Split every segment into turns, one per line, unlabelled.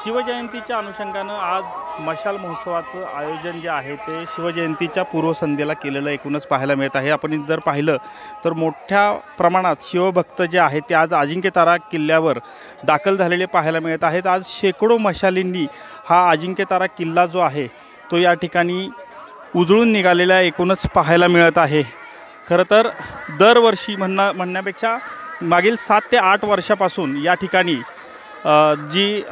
शिवजयंतीच्या अनुषंगानं आज मशाल महोत्सवाचं आयोजन जे आहे ते शिवजयंतीच्या पूर्वसंध्येला केलेलं एकूणच पाहायला मिळत आहे। आपण जर पाहिलं तर मोठ्या प्रमाणात शिवभक्त जे आहेत ते आज अजिंक्यतारा किल्ल्यावर दाखल झालेले पाहायला मिळत आहेत। आज शेकडो मशालींनी हा अजिंक्यतारा किल्ला जो आहे तो या ठिकाणी उजळून निघालेला एकूणच पाहायला मिळत आहे। खरं तर दरवर्षी म्हणण्यापेक्षा मागील 7 ते 8 वर्षापासून या ठिकाणी जी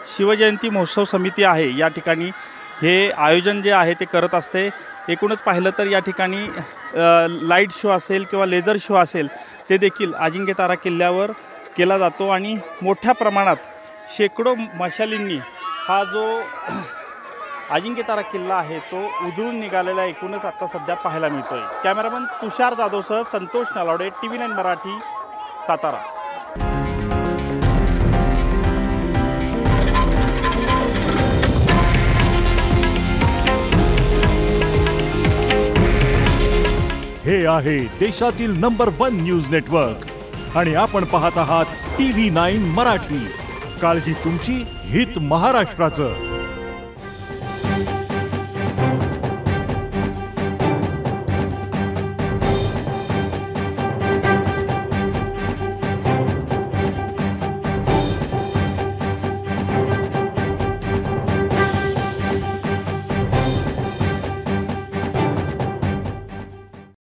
शिवजयंती महोत्सव समिती आहे या ठिकाणी हे आयोजन जे आहे ते करत असते। एकूणच पाहिलं तर या ठिकाणी लाईट शो असेल किंवा लेझर शो असेल ते देखील अजिंक्यतारा किल्ल्यावर केला जातो आणि मोठ्या प्रमाणात शेकडो मशालींनी हा जो अजिंक्यतारा किल्ला आहे तो उजळून निघालेला एकूणच आता सध्या पाहायला मिळतोय। कॅमेरामन तुषार जाधवसह संतोष नलावडे, TV9 मराठी, सातारा।
हे आहे देशातील नंबर 1 न्यूज नेटवर्क आणि आपण पाहत आहात TV9 मराठी। काळजी तुमची, हित महाराष्ट्राचं।